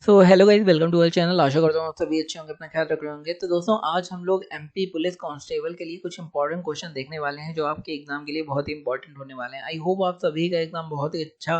So hello guys, welcome to our channel. आशा करता हूँ आप सभी अच्छे होंगे, अपना ख्याल रख रहे होंगे। तो दोस्तों, आज हम लोग एमपी पुलिस कांस्टेबल के लिए कुछ इंपॉर्टेंट क्वेश्चन देखने वाले हैं जो आपके एग्जाम के लिए बहुत ही इंपॉर्टेंट होने वाले हैं। आई होप आप सभी का एग्जाम बहुत ही अच्छा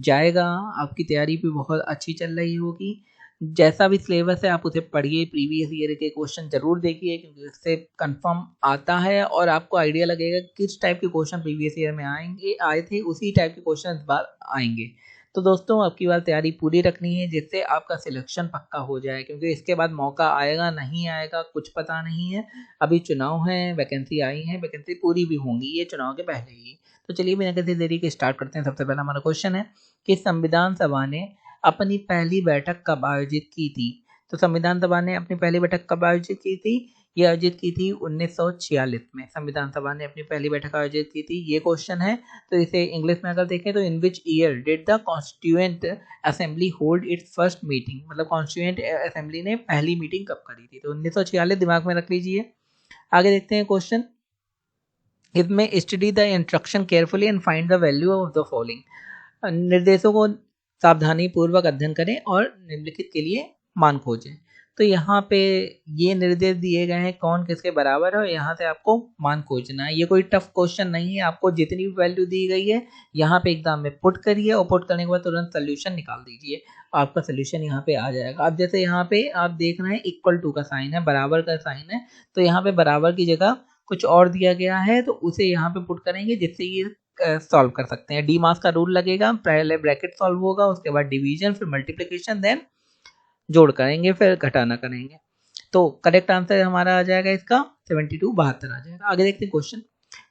जाएगा, आपकी तैयारी भी बहुत अच्छी चल रही होगी। जैसा भी सिलेबस है आप उसे पढ़िए, प्रीवियस ईयर के क्वेश्चन जरूर देखिए क्योंकि उससे कंफर्म आता है और आपको आइडिया लगेगा किस टाइप के क्वेश्चन प्रीवियस ईयर में आए थे उसी टाइप के क्वेश्चन इस बार आएंगे। तो दोस्तों, आपकी बार तैयारी पूरी रखनी है जिससे आपका सिलेक्शन पक्का हो जाए, क्योंकि इसके बाद मौका आएगा नहीं आएगा कुछ पता नहीं है। अभी चुनाव है, वैकेंसी आई है, वैकेंसी पूरी भी होंगी ये चुनाव के पहले ही। तो चलिए बिना किसी देरी के स्टार्ट करते हैं। सबसे पहला हमारा क्वेश्चन है कि संविधान सभा ने अपनी पहली बैठक कब आयोजित की थी। तो संविधान सभा ने अपनी पहली बैठक कब आयोजित की थी? ये आयोजित की थी 1946 में। संविधान सभा ने अपनी पहली बैठक आयोजित की थी, ये क्वेश्चन है। तो इसे इंग्लिश में अगर देखें तो in which year did the constituent assembly hold its first meeting, मतलब कॉन्स्टिट्यूएंट असेंबली ने पहली मीटिंग कब करी थी। तो 1946 दिमाग में रख लीजिए। आगे देखते हैं क्वेश्चन। इसमें study the instruction carefully and find the value of the following. निर्देशों को सावधानी पूर्वक अध्ययन करें और निम्नलिखित के लिए मान खोजें। तो यहाँ पे ये निर्देश दिए गए हैं कौन किसके बराबर है और यहाँ से आपको मान खोजना है। ये कोई टफ क्वेश्चन नहीं है, आपको जितनी भी वैल्यू दी गई है यहाँ पे एग्जाम में पुट करिए और पुट करने के बाद तुरंत सोल्यूशन निकाल दीजिए, आपका सोल्यूशन यहाँ पे आ जाएगा। अब जैसे यहाँ पे आप देख रहे हैं इक्वल टू का साइन है, बराबर का साइन है, तो यहाँ पे बराबर की जगह कुछ और दिया गया है तो उसे यहाँ पे पुट करेंगे जिससे ये सॉल्व कर सकते हैं। डी मास का रूल लगेगा, पहले ब्रैकेट सॉल्व होगा, उसके बाद डिवीजन, फिर मल्टीप्लिकेशन, देन जोड़ करेंगे, फिर घटाना करेंगे। तो करेक्ट आंसर हमारा आ जाएगा इसका 72, 72 आ जाएगा। आगे देखते हैं क्वेश्चन।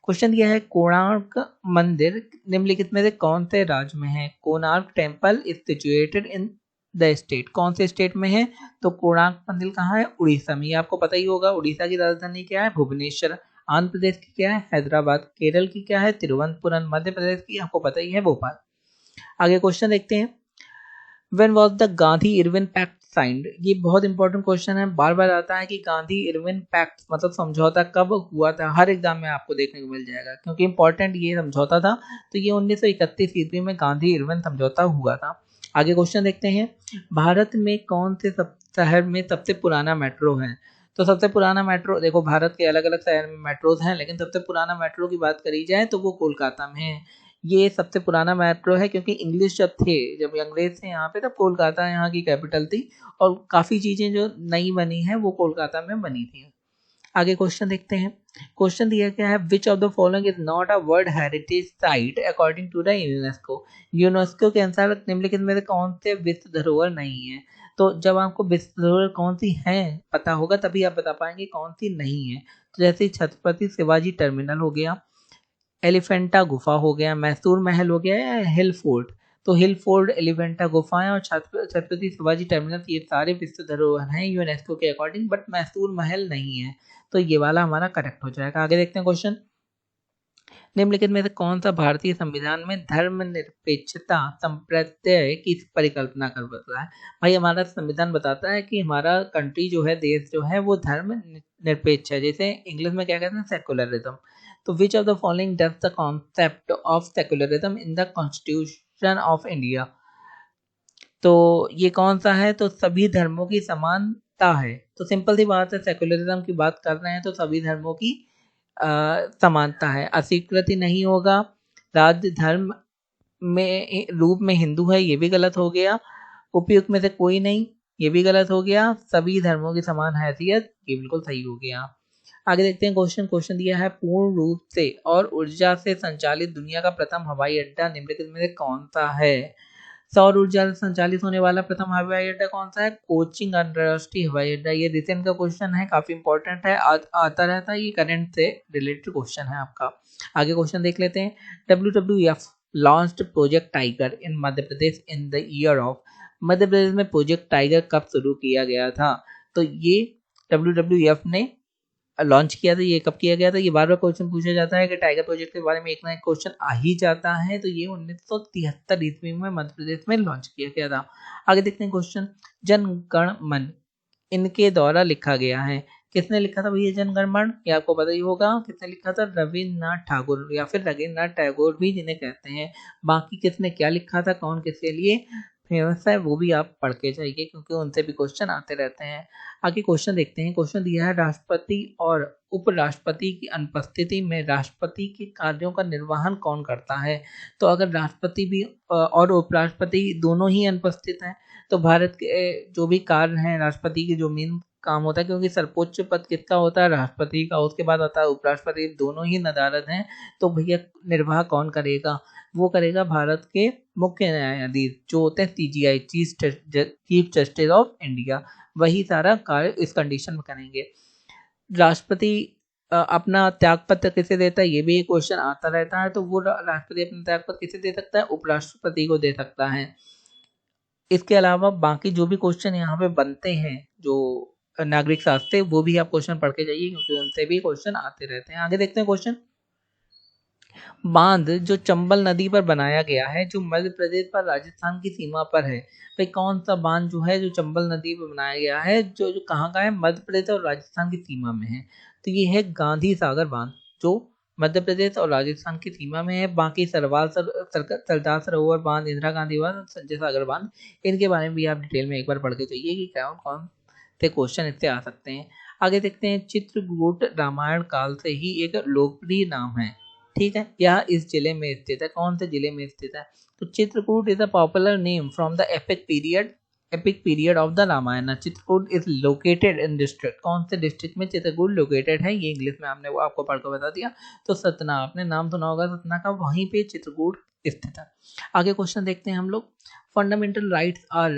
क्वेश्चन दिया है कोणार्क मंदिर निम्नलिखित में से कौन से राज्य में है। Konark temple is situated in the state, कौन से स्टेट में है? तो कोणार्क मंदिर कहाँ है? उड़ीसा में। ये आपको पता ही होगा। उड़ीसा की राजधानी क्या है? भुवनेश्वर। आंध्र प्रदेश की क्या है? हैदराबाद। केरल की क्या है? तिरुवनंतपुरम। मध्य प्रदेश की आपको पता ही है, भोपाल। आगे क्वेश्चन देखते हैं। When was the Gandhi Irwin pact signed? ये बहुत इंपॉर्टेंट क्वेश्चन है, बार बार आता है कि गांधी इरविन पैक्ट मतलब समझौता कब हुआ था। हर एग्जाम में आपको देखने को मिल जाएगा क्योंकि इंपॉर्टेंट ये समझौता था। तो ये 1931 ईस्वी में गांधी इरविन समझौता हुआ था। आगे क्वेश्चन देखते हैं। भारत में कौन से शहर में सबसे पुराना मेट्रो है? तो सबसे पुराना मेट्रो, देखो भारत के अलग अलग शहर में मेट्रोज हैं लेकिन सबसे पुराना मेट्रो की बात करी जाए तो वो कोलकाता में है। ये सबसे पुराना मेट्रो है क्योंकि इंग्लिश जब अंग्रेज थे यहाँ पे तब कोलकाता यहाँ की कैपिटल थी और काफ़ी चीज़ें जो नई बनी हैं वो कोलकाता में बनी थी। आगे क्वेश्चन देखते हैं। क्वेश्चन दिया गया है which of the following is not a world heritage site according to the UNESCO. UNESCO के अनुसार निम्नलिखित में से कौन से विश्व धरोहर नहीं है। तो जब आपको विश्व धरोहर कौन सी है पता होगा तभी आप बता पाएंगे कौन सी नहीं है। तो जैसे छत्रपति शिवाजी टर्मिनल हो गया, एलिफेंटा गुफा हो गया, मैसूर महल हो गया या हिल फोर्ट। तो हिल फोर्ट, एलिफेंटा गुफाएं और छत्रपति शिवाजी टर्मिनस ये सारे विश्व धरोहर हैं यूनेस्को के अकॉर्डिंग, बट मैसूर महल नहीं है। तो ये वाला हमारा करेक्ट हो जाएगा। आगे देखते हैं क्वेश्चन। निम्नलिखित में से कौन सा भारतीय संविधान में धर्मनिरपेक्षता संप्रत्यय की परिकल्पना करता है? भाई हमारा संविधान बताता है कि हमारा कंट्री जो है, देश जो है वो धर्म निरपेक्ष है। जैसे इंग्लिश में क्या कहते हैं? सेकुलरिज्म। तो विच of the following does the concept of secularism in the constitution of India. तो ये कौन सा है? तो सभी धर्मों की समानता है। तो सिंपल सी बात है, सेकुलरिज्म की बात कर रहे हैं तो सभी धर्मों की समानता है। अस्वीकृति नहीं होगा। राज्य धर्म में रूप में हिंदू है, ये भी गलत हो गया। उपयुक्त में से कोई नहीं, ये भी गलत हो गया। सभी धर्मों की समान हैसियत, ये बिल्कुल सही हो गया। आगे देखते हैं क्वेश्चन। क्वेश्चन दिया है पूर्ण रूप से और ऊर्जा से संचालित दुनिया का प्रथम हवाई अड्डा निम्नलिखित में से कौन सा है? सौर ऊर्जा से संचालित होने वाला प्रथम हवाई अड्डा कौन सा है? कोचिंग अंतरराष्ट्रीय हवाई अड्डा। ये रिसेंट का क्वेश्चन है, काफी इंपॉर्टेंट है, आता रहता है, ये करंट से रिलेटेड क्वेश्चन है आपका। आगे क्वेश्चन देख लेते हैं। WWF launched Project Tiger in Madhya Pradesh in the year of. Madhya Pradesh में प्रोजेक्ट टाइगर कब शुरू किया गया था? तो ये WWF ने लॉन्च किया था। ये कब किया गया था? ये बार बार क्वेश्चन पूछा जाता है कि टाइगर प्रोजेक्ट के बारे में एक ना एक क्वेश्चन आ ही जाता है। तो ये 1973 ईस्वी में मध्य प्रदेश में लॉन्च किया गया था। आगे देखते हैं क्वेश्चन। जन गण मन इनके द्वारा लिखा गया है। किसने लिखा था भैया जन गण मन? ये आपको पता ही होगा। किसने लिखा था? रविन्द्रनाथ ठाकुर या फिर रविन्द्रनाथ टैगोर भी जिन्हें कहते हैं। बाकी किसने क्या लिखा था, कौन किसके लिए? फेमस है वो भी आप पढ़ के जाइए, क्योंकि उनसे भी क्वेश्चन आते रहते हैं। आगे क्वेश्चन देखते हैं। क्वेश्चन दिया है, राष्ट्रपति और उपराष्ट्रपति की अनुपस्थिति में राष्ट्रपति के कार्यों का निर्वहन कौन करता है। तो अगर राष्ट्रपति भी और उपराष्ट्रपति दोनों ही अनुपस्थित हैं तो भारत के जो भी कार्य हैं, राष्ट्रपति के जो मेन काम होता है, क्योंकि सर्वोच्च पद किसका होता है, राष्ट्रपति का, उसके बाद आता है उपराष्ट्रपति, दोनों ही नदारद हैं, तो भैया निर्वाह कौन करेगा, वो करेगा भारत के मुख्य न्यायाधीश जो होते हैं CJI, chief justice of India, वही सारा कार्य इस कंडीशन में करेंगे। राष्ट्रपति अपना त्यागपत्र किसे देता है, ये भी एक क्वेश्चन आता रहता है, तो वो राष्ट्रपति अपना त्यागपत्र किसे दे सकता है, उपराष्ट्रपति को दे सकता है। इसके अलावा बाकी जो भी क्वेश्चन यहाँ पे बनते हैं जो नागरिक शास्त्र, वो भी आप क्वेश्चन पढ़ के जाइए, क्योंकि उनसे भी क्वेश्चन आते रहते हैं। आगे देखते हैं क्वेश्चन। बांध जो चंबल नदी पर बनाया गया है, जो मध्य प्रदेश पर राजस्थान की सीमा पर है, भाई कौन सा बांध जो है जो चंबल नदी पर बनाया गया है, जो कहाँ का है, मध्य प्रदेश और राजस्थान की सीमा में है। तो ये है गांधी सागर बांध, जो मध्य प्रदेश और राजस्थान की सीमा में है। बाकी सरदार सरोवर बांध, इंदिरा गांधी बांध, संजय सागर बांध, इनके बारे में भी आप डिटेल में एक बार पढ़ के चाहिए कि कौन कौन से क्वेश्चन इससे आ सकते हैं। आगे देखते हैं। चित्रकूट रामायण काल से ही एक लोकप्रिय नाम है, ठीक है, यह इस जिले में स्थित है। कौन से जिले में स्थित है, तो Chitrakoot is a popular name from the epic period of the Ramayana. Chitrakoot is located in district, कौन से डिस्ट्रिक्ट में चित्रकूट लोकेटेड है, ये इंग्लिश में आपने वो आपको पढ़कर बता दिया। तो सतना, आपने नाम सुना होगा सतना का, वहीं पे चित्रकूट स्थित है। आगे क्वेश्चन देखते हैं हम लोग। Fundamental rights are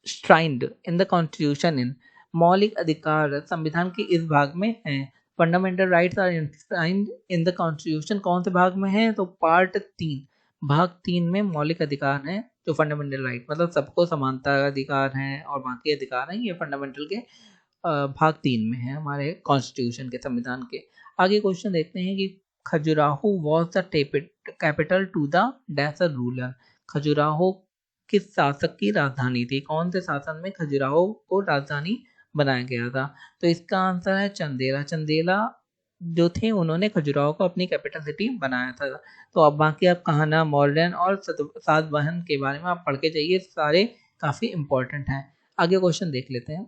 enshrined in the constitution in, मौलिक अधिकार संविधान के इस भाग में है। Fundamental rights are enshrined in the constitution, कौन से भाग में है, तो पार्ट 3, भाग 3 में मौलिक अधिकार हैं जो फंडामेंटल राइट, मतलब सबको समानता अधिकार हैं और बाकी अधिकार हैं, ये फंडामेंटल के भाग 3 में है हमारे कॉन्स्टिट्यूशन के, संविधान के। आगे क्वेश्चन देखते हैं कि Khajuraho was the capital to the डैसर रूलर। खजुराहो किस शासक की राजधानी थी, कौन से शासन में खजुराहो को राजधानी बनाया गया था, तो इसका आंसर है चंदेला। चंदेला जो थे उन्होंने खजुराहो को अपनी कैपिटल सिटी बनाया था। तो अब बाकी आप कहाना, मॉडर्न और सातवाहन के बारे में आप पढ़ के जाइए, सारे काफ़ी इंपॉर्टेंट हैं। आगे क्वेश्चन देख लेते हैं।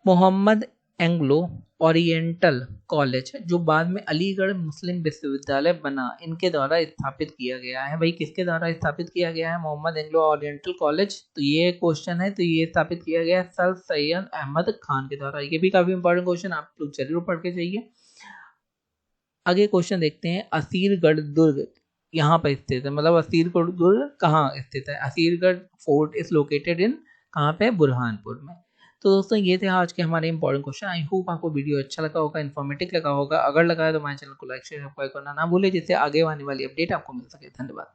मोहम्मद एंग्लो ओरिएंटल कॉलेज जो बाद में अलीगढ़ मुस्लिम विश्वविद्यालय बना, इनके द्वारा स्थापित किया गया है। भाई किसके द्वारा स्थापित किया गया है मोहम्मद एंग्लो ओरिएंटल कॉलेज, तो ये क्वेश्चन है, तो ये स्थापित किया गया है सर सैयद अहमद खान के द्वारा। ये भी काफी इंपॉर्टेंट क्वेश्चन, आप लोग जरूर पढ़ के जाइए। आगे क्वेश्चन देखते हैं। असीरगढ़ दुर्ग यहाँ पर स्थित है, मतलब असीरगढ़ दुर्ग कहाँ स्थित है, असीरगढ़ फोर्ट इज लोकेटेड इन, कहाँ पे, बुरहानपुर में। तो दोस्तों ये थे आज के हमारे इंपॉर्टेंट क्वेश्चन। आई होप आपको वीडियो अच्छा लगा होगा, इन्फॉर्मेटिव लगा होगा। अगर लगा है तो हमारे चैनल को लाइक शेयर करना ना भूले, जिससे आगे आने वाली अपडेट आपको मिल सके। धन्यवाद।